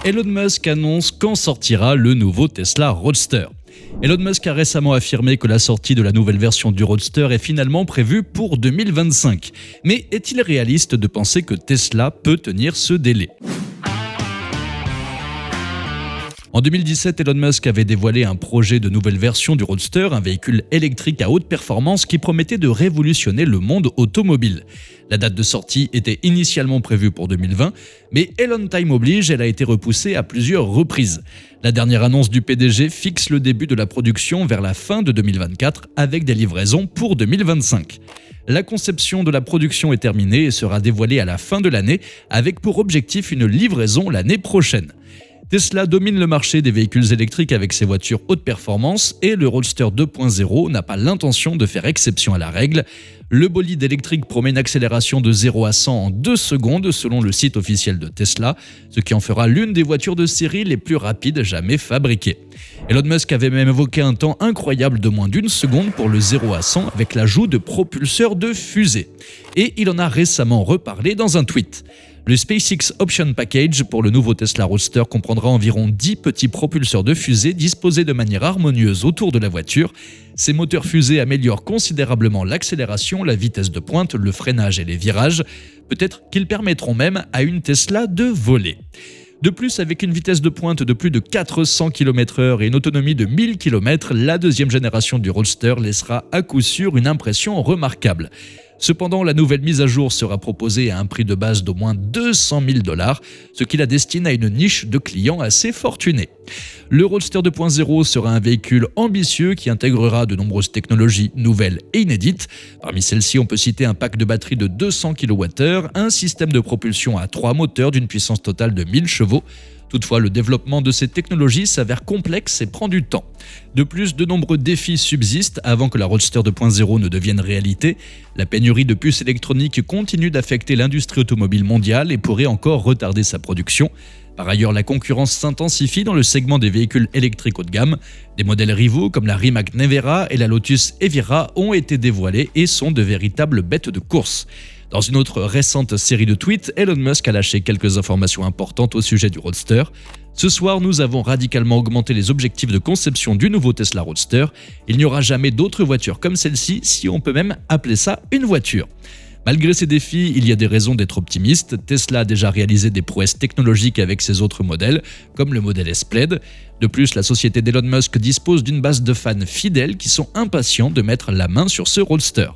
Elon Musk annonce quand sortira le nouveau Tesla Roadster. Elon Musk a récemment affirmé que la sortie de la nouvelle version du Roadster est finalement prévue pour 2025. Mais est-il réaliste de penser que Tesla peut tenir ce délai ? En 2017, Elon Musk avait dévoilé un projet de nouvelle version du Roadster, un véhicule électrique à haute performance qui promettait de révolutionner le monde automobile. La date de sortie était initialement prévue pour 2020, mais Elon Time oblige, elle a été repoussée à plusieurs reprises. La dernière annonce du PDG fixe le début de la production vers la fin de 2024 avec des livraisons pour 2025. La conception de la production est terminée et sera dévoilée à la fin de l'année avec pour objectif une livraison l'année prochaine. Tesla domine le marché des véhicules électriques avec ses voitures haute performance et le Roadster 2.0 n'a pas l'intention de faire exception à la règle. Le bolide électrique promet une accélération de 0 à 100 en 2 secondes selon le site officiel de Tesla, ce qui en fera l'une des voitures de série les plus rapides jamais fabriquées. Elon Musk avait même évoqué un temps incroyable de moins d'1 seconde pour le 0 à 100 avec l'ajout de propulseurs de fusée. Et il en a récemment reparlé dans un tweet. Le SpaceX Option Package pour le nouveau Tesla Roadster comprendra environ 10 petits propulseurs de fusée disposés de manière harmonieuse autour de la voiture. Ces moteurs fusées améliorent considérablement l'accélération, la vitesse de pointe, le freinage et les virages. Peut-être qu'ils permettront même à une Tesla de voler. De plus, avec une vitesse de pointe de plus de 400 km/h et une autonomie de 1000 km, la deuxième génération du Roadster laissera à coup sûr une impression remarquable. Cependant, la nouvelle mise à jour sera proposée à un prix de base d'au moins $200 000, ce qui la destine à une niche de clients assez fortunés. Le Roadster 2.0 sera un véhicule ambitieux qui intégrera de nombreuses technologies nouvelles et inédites. Parmi celles-ci, on peut citer un pack de batterie de 200 kWh, un système de propulsion à 3 moteurs d'une puissance totale de 1000 chevaux. Toutefois, le développement de ces technologies s'avère complexe et prend du temps. De plus, de nombreux défis subsistent avant que la Roadster 2.0 ne devienne réalité. La pénurie de puces électroniques continue d'affecter l'industrie automobile mondiale et pourrait encore retarder sa production. Par ailleurs, la concurrence s'intensifie dans le segment des véhicules électriques haut de gamme. Des modèles rivaux comme la Rimac Nevera et la Lotus Evira ont été dévoilés et sont de véritables bêtes de course. Dans une autre récente série de tweets, Elon Musk a lâché quelques informations importantes au sujet du Roadster. Ce soir, nous avons radicalement augmenté les objectifs de conception du nouveau Tesla Roadster. Il n'y aura jamais d'autres voitures comme celle-ci, si on peut même appeler ça une voiture. Malgré ces défis, il y a des raisons d'être optimiste. Tesla a déjà réalisé des prouesses technologiques avec ses autres modèles, comme le modèle S Plaid. De plus, la société d'Elon Musk dispose d'une base de fans fidèles qui sont impatients de mettre la main sur ce Roadster.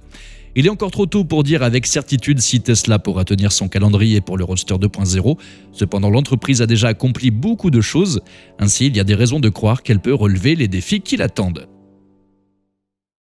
Il est encore trop tôt pour dire avec certitude si Tesla pourra tenir son calendrier pour le Roadster 2.0. Cependant, l'entreprise a déjà accompli beaucoup de choses. Ainsi, il y a des raisons de croire qu'elle peut relever les défis qui l'attendent.